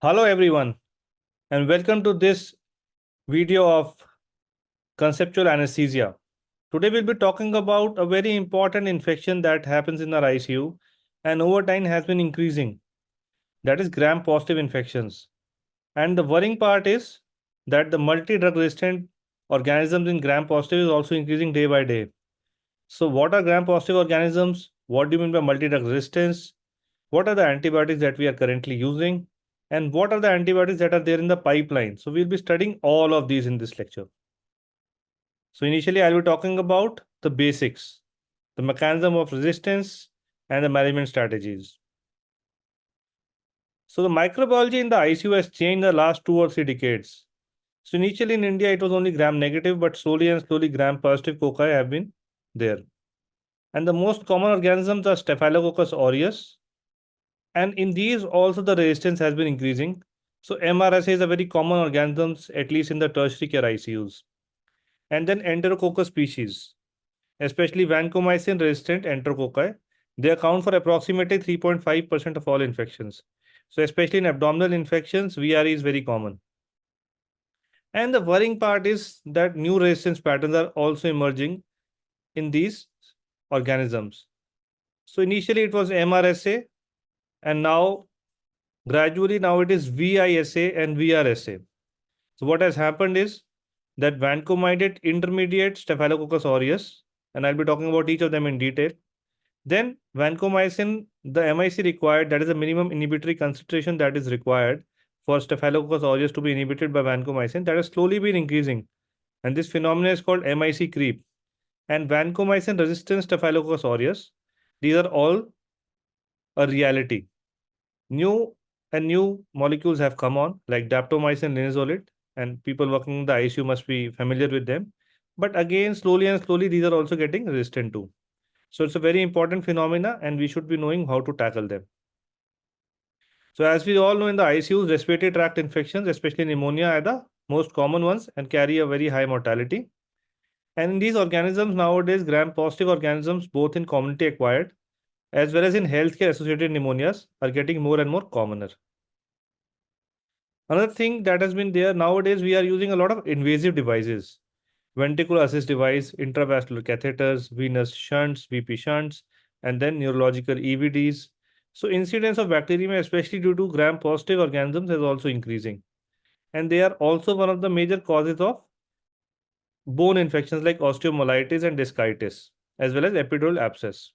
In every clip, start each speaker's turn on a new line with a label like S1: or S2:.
S1: Hello everyone and welcome to this video of conceptual anesthesia. Today we'll be talking about a very important infection that happens in our ICU and over time has been increasing. That is gram positive infections. And the worrying part is that the multi-drug resistant organisms in gram positive is also increasing day by day. So what are gram positive organisms? What do you mean by multi-drug resistance? What are the antibiotics that we are currently using? And what are the antibiotics that are there in the pipeline? So we'll be studying all of these in this lecture. So initially, I'll be talking about the basics, the mechanism of resistance, and the management strategies. So the microbiology in the ICU has changed in the last 2 or 3 decades. So initially in India, it was only gram negative, but slowly and slowly gram positive cocci have been there. And the most common organisms are Staphylococcus aureus. And in these also the resistance has been increasing. So MRSA is a very common organisms, at least in the tertiary care ICUs. And then Enterococcus species, especially vancomycin resistant enterococci, they account for approximately 3.5% of all infections. So especially in abdominal infections, VRE is very common. And the worrying part is that new resistance patterns are also emerging in these organisms. So initially it was MRSA, and now gradually now it is VISA and VRSA. So what has happened is that vancomycin intermediate Staphylococcus aureus, and I'll be talking about each of them in detail. Then vancomycin, the MIC required, that is the minimum inhibitory concentration that is required for Staphylococcus aureus to be inhibited by vancomycin, that has slowly been increasing. And this phenomenon is called MIC creep. And vancomycin resistant Staphylococcus aureus, these are all a reality. New molecules have come on, like daptomycin linezolid, and people working in the ICU must be familiar with them. But again, slowly and slowly, these are also getting resistant too. So it's a very important phenomena, and we should be knowing how to tackle them. So as we all know, in the ICUs, respiratory tract infections, especially pneumonia, are the most common ones and carry a very high mortality. And in these organisms nowadays, gram-positive organisms, both in community acquired as well as in healthcare associated pneumonias, are getting more and more commoner. Another thing that has been there nowadays, we are using a lot of invasive devices, ventricular assist device, intravascular catheters, venous shunts, VP shunts, and then neurological EVDs. So incidence of bacteremia, especially due to gram-positive organisms, is also increasing. And they are also one of the major causes of bone infections like osteomyelitis and discitis, as well as epidural abscess.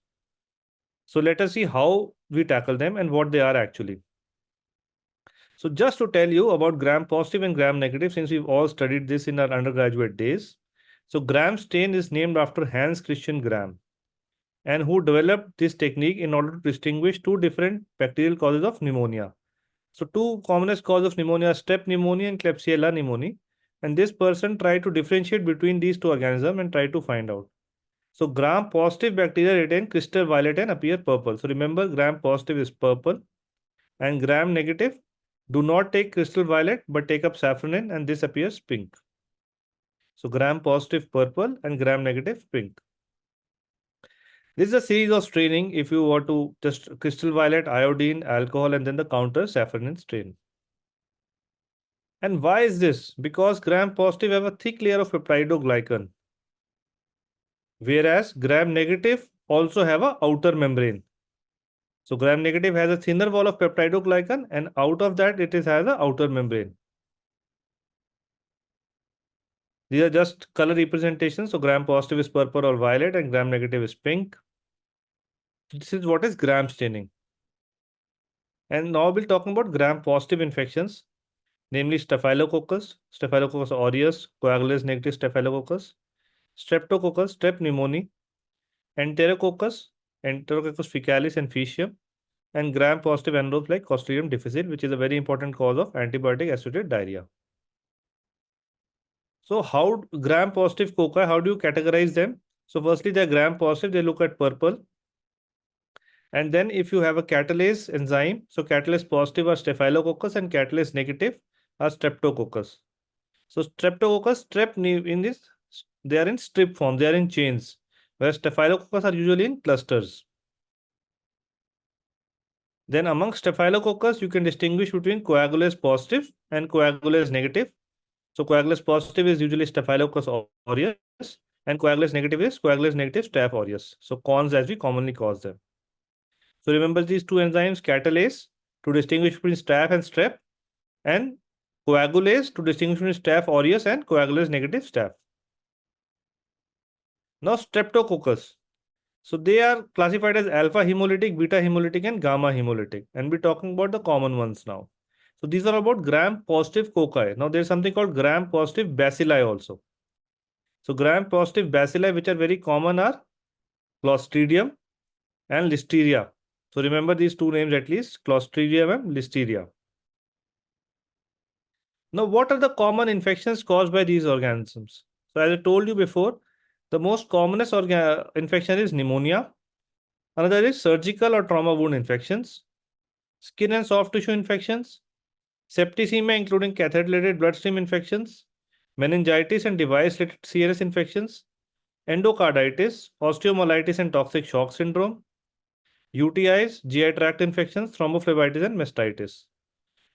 S1: So let us see how we tackle them and what they are actually. So just to tell you about gram positive and gram negative, since we've all studied this in our undergraduate days. So gram stain is named after Hans Christian Gram, and who developed this technique in order to distinguish two different bacterial causes of pneumonia. So two commonest causes of pneumonia are strep pneumonia and Klebsiella pneumoniae. And this person tried to differentiate between these two organisms and tried to find out. So gram positive bacteria retain crystal violet and appear purple. So remember, gram positive is purple and gram negative do not take crystal violet but take up safranin, and this appears pink. So gram positive purple and gram negative pink. This is a series of staining if you were to just crystal violet, iodine, alcohol, and then the counter safranin stain. And why is this? Because gram positive have a thick layer of peptidoglycan, whereas gram negative also have a outer membrane. So gram negative has a thinner wall of peptidoglycan, and out of that it has an outer membrane. These are just color representations. So gram positive is purple or violet and gram negative is pink. This is what is gram staining. And now we'll talking about gram positive infections, namely Staphylococcus aureus, coagulase negative Staphylococcus, Streptococcus, Strep pneumoniae, Enterococcus faecalis and faecium, and gram positive anaerobes like Clostridium difficile, which is a very important cause of antibiotic associated diarrhea. So how gram positive cocci, how do you categorize them? So firstly, they're gram positive, they look at purple. And then if you have a catalase enzyme, so catalase positive are Staphylococcus and catalase negative are Streptococcus. So Streptococcus, in this, they are in strip form, they are in chains, whereas Staphylococcus are usually in clusters. Then among Staphylococcus, you can distinguish between coagulase positive and coagulase negative. So coagulase positive is usually Staphylococcus aureus, and coagulase negative is coagulase negative Staph aureus. So cons as we commonly cause them. So remember these two enzymes, catalase to distinguish between staph and strep, and coagulase to distinguish between staph aureus and coagulase negative staph. Now streptococcus. So they are classified as alpha hemolytic, beta hemolytic, and gamma hemolytic. And we're talking about the common ones now. So these are about gram positive cocci. Now there's something called gram positive bacilli also. So gram positive bacilli, which are very common, are Clostridium and Listeria. So remember these two names at least, Clostridium and Listeria. Now, what are the common infections caused by these organisms? So as I told you before, the most commonest infection is pneumonia. Another is surgical or trauma wound infections, skin and soft tissue infections, septicemia including catheter-related bloodstream infections, meningitis and device-related CNS infections, endocarditis, osteomyelitis and toxic shock syndrome, UTIs, GI tract infections, thrombophlebitis and mastitis.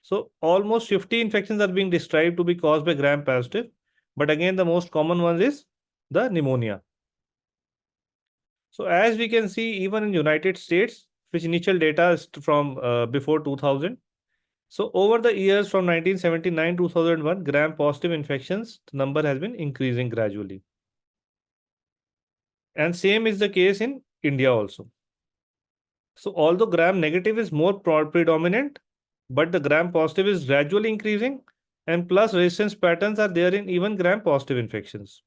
S1: So almost 50 infections are being described to be caused by gram positive, but again the most common one is the pneumonia. So as we can see, even in United States, which initial data is from before 2000. So over the years from 1979 2001, gram positive infections, the number has been increasing gradually. And same is the case in India also. So although gram negative is more predominant, but the gram positive is gradually increasing, and plus resistance patterns are there in even gram positive infections.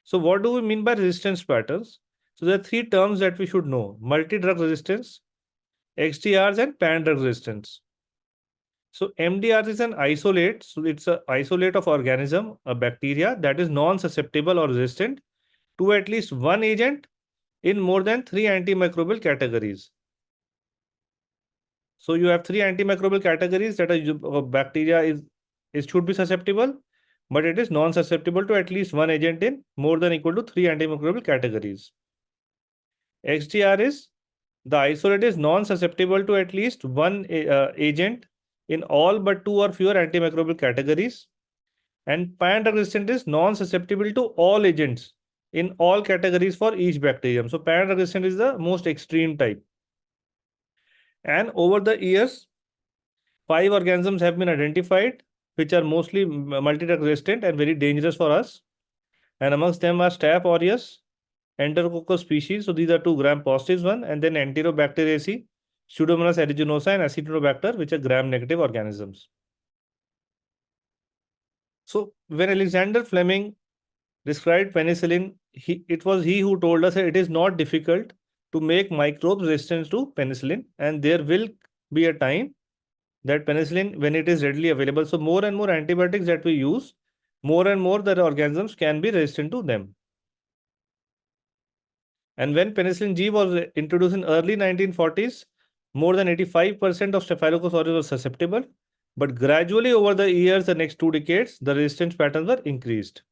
S1: So what do we mean by resistance patterns? So there are three terms that we should know: multi-drug resistance, XDRs, and pan-drug resistance. So MDR is an isolate. So it's an isolate of organism, a bacteria that is non-susceptible or resistant to at least one agent in more than three antimicrobial categories. So you have three antimicrobial categories that a bacteria is should be susceptible, but it is non-susceptible to at least one agent in more than equal to three antimicrobial categories. XDR is the isolate is non-susceptible to at least one agent in all but two or fewer antimicrobial categories. And pan-drug resistant is non-susceptible to all agents in all categories for each bacterium. So pan-drug resistant is the most extreme type. And over the years, 5 organisms have been identified, which are mostly multi-drug resistant and very dangerous for us. And amongst them are Staph aureus, Enterococcus species. So these are two gram positives one, and then Enterobacteriaceae, Pseudomonas aeruginosa, and Acinetobacter, which are gram negative organisms. So when Alexander Fleming described penicillin, it was he who told us that it is not difficult to make microbes resistant to penicillin, and there will be a time that penicillin, when it is readily available, so more and more antibiotics that we use, more and more the organisms can be resistant to them. And when penicillin G was introduced in early 1940s, more than 85% of Staphylococcus aureus were susceptible, but gradually over the years, the next 2 decades, the resistance patterns were increased.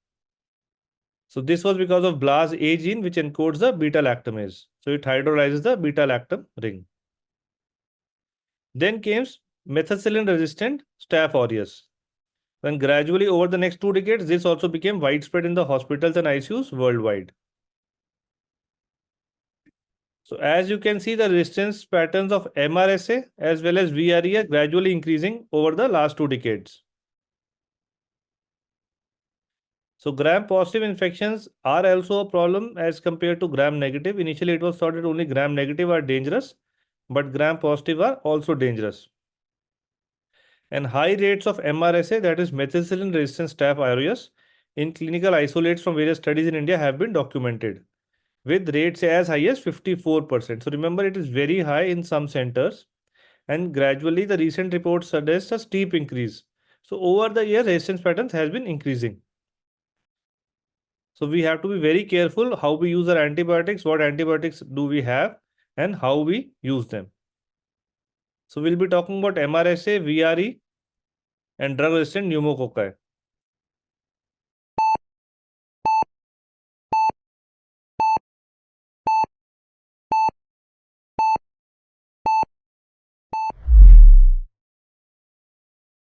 S1: So this was because of BLAS A gene, which encodes the beta-lactamase. So it hydrolyzes the beta-lactam ring. Then came methicillin-resistant Staph aureus. When gradually over the next 2 decades, this also became widespread in the hospitals and ICUs worldwide. So as you can see, the resistance patterns of MRSA as well as VRE are gradually increasing over the last 2 decades. So gram positive infections are also a problem as compared to gram negative. Initially, it was thought that only gram negative are dangerous, but gram positive are also dangerous. And high rates of MRSA, that is methicillin resistant Staph aureus, in clinical isolates from various studies in India have been documented, with rates as high as 54%. So remember, it is very high in some centers, and gradually the recent reports suggest a steep increase. So over the year, resistance patterns has been increasing. So we have to be very careful how we use our antibiotics, what antibiotics do we have, and how we use them. So we'll be talking about MRSA, VRE, and drug-resistant pneumococci.